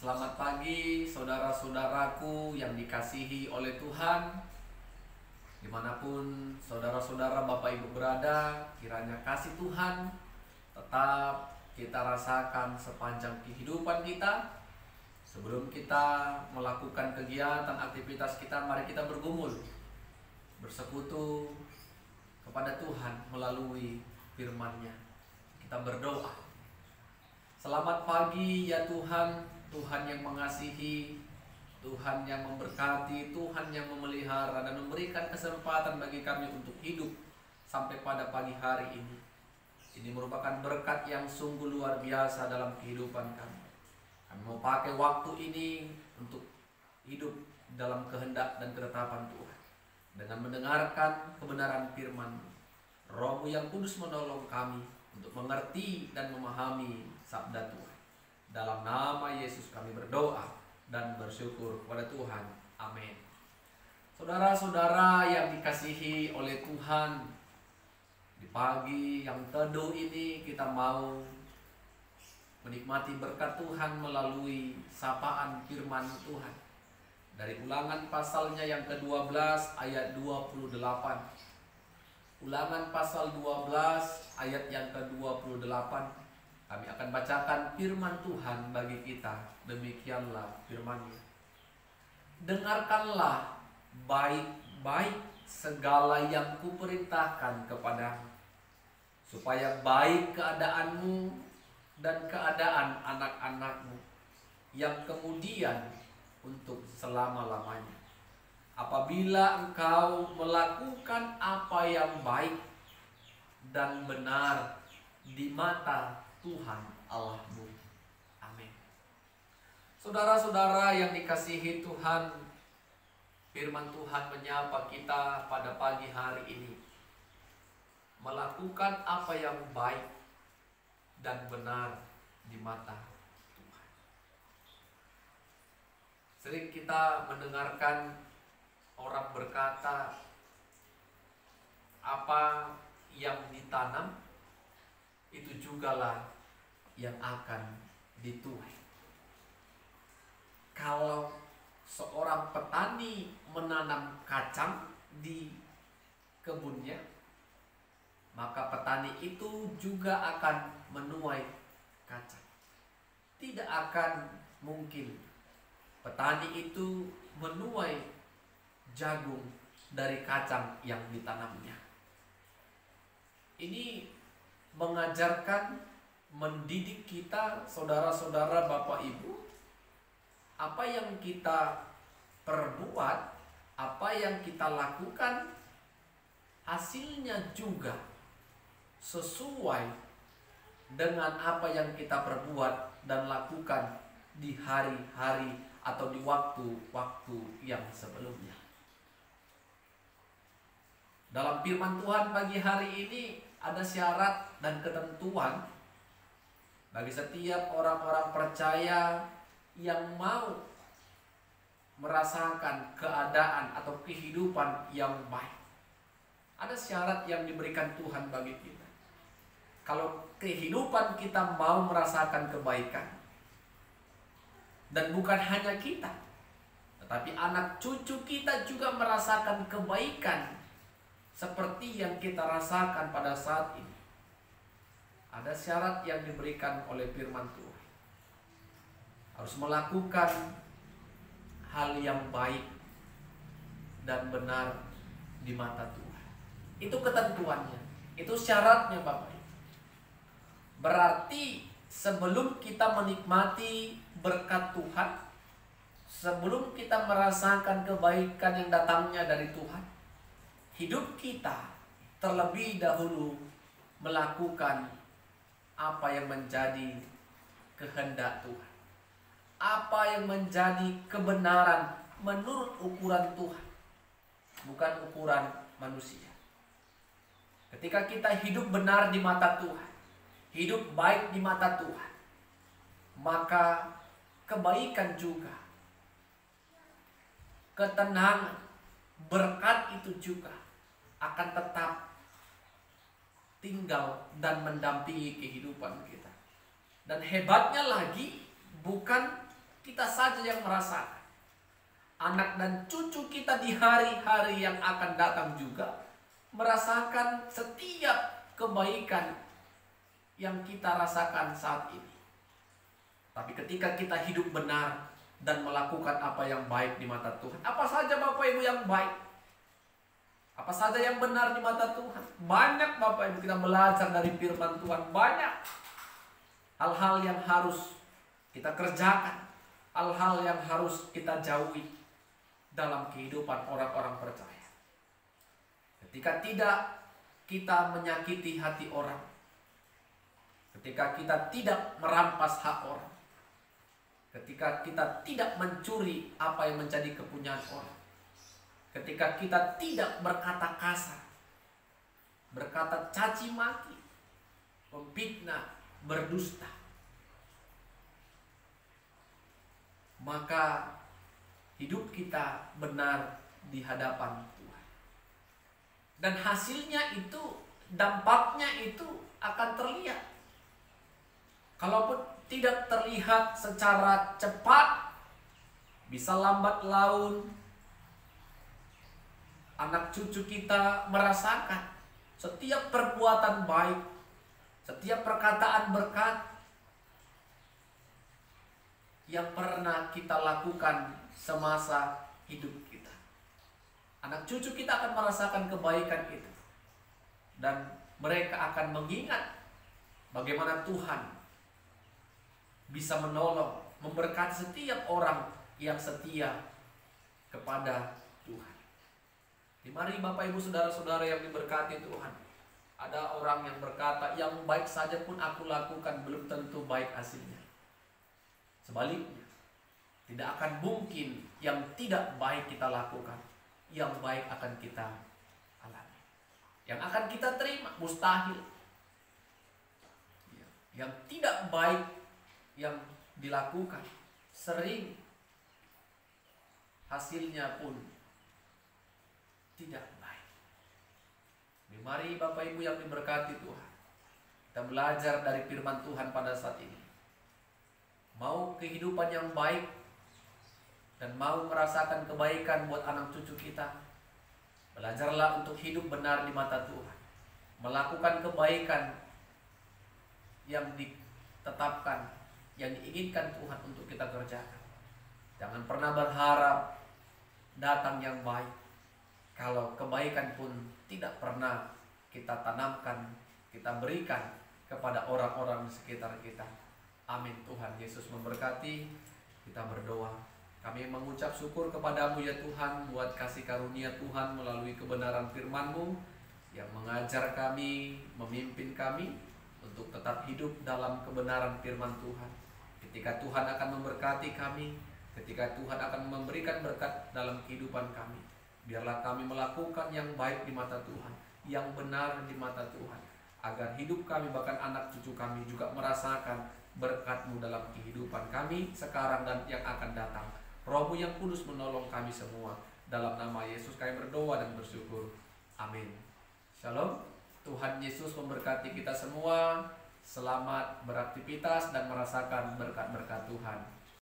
Selamat pagi saudara-saudaraku yang dikasihi oleh Tuhan. Dimanapun saudara-saudara Bapak Ibu berada, kiranya kasih Tuhan tetap kita rasakan sepanjang kehidupan kita. Sebelum kita melakukan kegiatan aktivitas kita, mari kita bergumul, bersekutu kepada Tuhan melalui firman-Nya. Kita berdoa. Selamat pagi ya Tuhan, Tuhan yang mengasihi, Tuhan yang memberkati, Tuhan yang memelihara dan memberikan kesempatan bagi kami untuk hidup sampai pada pagi hari ini. Ini merupakan berkat yang sungguh luar biasa dalam kehidupan kami. Kami mau pakai waktu ini untuk hidup dalam kehendak dan ketetapan Tuhan, dengan mendengarkan kebenaran firman-Mu. Roh-Mu yang kudus menolong kami untuk mengerti dan memahami sabda Tuhan. Dalam nama Yesus kami berdoa dan bersyukur kepada Tuhan. Amin. Saudara-saudara yang dikasihi oleh Tuhan, di pagi yang teduh ini kita mau menikmati berkat Tuhan melalui sapaan firman Tuhan. Dari Ulangan pasalnya yang ke-12 ayat 28. Ulangan pasal 12 ayat yang ke-28. Kami akan bacakan firman Tuhan bagi kita. Demikianlah firman-Nya. Dengarkanlah baik-baik segala yang kuperintahkan kepadamu, supaya baik keadaanmu dan keadaan anak-anakmu yang kemudian untuk selama-lamanya. Apabila engkau melakukan apa yang baik dan benar di mata Tuhan Allahmu. Amin. Saudara-saudara yang dikasihi Tuhan, firman Tuhan menyapa kita pada pagi hari ini. Melakukan apa yang baik dan benar di mata Tuhan. Sering kita mendengarkan orang berkata, apa yang ditanam itu jugalah yang akan dituai. Kalau seorang petani menanam kacang di kebunnya, maka petani itu juga akan menuai kacang. Tidak akan mungkin petani itu menuai jagung dari kacang yang ditanamnya. Ini mengajarkan, mendidik kita, saudara-saudara, Bapak Ibu, apa yang kita perbuat, apa yang kita lakukan, hasilnya juga sesuai dengan apa yang kita perbuat dan lakukan di hari-hari atau di waktu-waktu yang sebelumnya. Dalam firman Tuhan pagi hari ini ada syarat dan ketentuan bagi setiap orang-orang percaya yang mau merasakan keadaan atau kehidupan yang baik. Ada syarat yang diberikan Tuhan bagi kita. Kalau kehidupan kita mau merasakan kebaikan, dan bukan hanya kita, tetapi anak cucu kita juga merasakan kebaikan seperti yang kita rasakan pada saat ini, ada syarat yang diberikan oleh firman Tuhan. Harus melakukan hal yang baik dan benar di mata Tuhan. Itu ketentuannya, itu syaratnya Bapak Ibu. Berarti sebelum kita menikmati berkat Tuhan, sebelum kita merasakan kebaikan yang datangnya dari Tuhan, hidup kita terlebih dahulu melakukan apa yang menjadi kehendak Tuhan, apa yang menjadi kebenaran menurut ukuran Tuhan, bukan ukuran manusia. Ketika kita hidup benar di mata Tuhan, hidup baik di mata Tuhan, maka kebaikan juga, ketenangan, berkat itu juga akan tetap tinggal dan mendampingi kehidupan kita. Dan hebatnya lagi, bukan kita saja yang merasakan. Anak dan cucu kita di hari-hari yang akan datang juga merasakan setiap kebaikan yang kita rasakan saat ini. Tapi ketika kita hidup benar dan melakukan apa yang baik di mata Tuhan, apa saja Bapak Ibu yang baik, apa saja yang benar di mata Tuhan, banyak Bapak Ibu kita belajar dari firman Tuhan, banyak hal-hal yang harus kita kerjakan, hal-hal yang harus kita jauhi dalam kehidupan orang-orang percaya. Ketika tidak kita menyakiti hati orang, ketika kita tidak merampas hak orang, ketika kita tidak mencuri apa yang menjadi kepunyaan orang, ketika kita tidak berkata kasar, berkata caci maki, memfitnah, berdusta, maka hidup kita benar di hadapan Tuhan. Dan hasilnya itu, dampaknya itu akan terlihat. Kalaupun tidak terlihat secara cepat, bisa lambat laun anak cucu kita merasakan setiap perbuatan baik, setiap perkataan berkat yang pernah kita lakukan semasa hidup kita. Anak cucu kita akan merasakan kebaikan itu, dan mereka akan mengingat bagaimana Tuhan bisa menolong, memberkati setiap orang yang setia kepada Tuhan. Mari Bapak Ibu saudara-saudara yang diberkati Tuhan, ada orang yang berkata, yang baik saja pun aku lakukan belum tentu baik hasilnya. Sebaliknya, tidak akan mungkin yang tidak baik kita lakukan, yang baik akan kita alami, yang akan kita terima, mustahil. Yang tidak baik yang dilakukan sering hasilnya pun tidak baik. Mari Bapak Ibu yang diberkati Tuhan, kita belajar dari firman Tuhan pada saat ini. Mau kehidupan yang baik dan mau merasakan kebaikan buat anak cucu kita, belajarlah untuk hidup benar di mata Tuhan, melakukan kebaikan yang ditetapkan, yang diinginkan Tuhan untuk kita kerjakan. Jangan pernah berharap datang yang baik kalau kebaikan pun tidak pernah kita tanamkan, kita berikan kepada orang-orang di sekitar kita. Amin. Tuhan Yesus memberkati. Kita berdoa. Kami mengucap syukur kepadamu ya Tuhan, buat kasih karunia Tuhan melalui kebenaran firman-Mu yang mengajar kami, memimpin kami untuk tetap hidup dalam kebenaran firman Tuhan. Ketika Tuhan akan memberkati kami, ketika Tuhan akan memberikan berkat dalam kehidupan kami, biarlah kami melakukan yang baik di mata Tuhan, yang benar di mata Tuhan, agar hidup kami bahkan anak cucu kami juga merasakan berkat-Mu dalam kehidupan kami sekarang dan yang akan datang. Roh-Mu yang kudus menolong kami semua. Dalam nama Yesus kami berdoa dan bersyukur. Amin. Shalom. Tuhan Yesus memberkati kita semua. Selamat beraktivitas dan merasakan berkat-berkat Tuhan.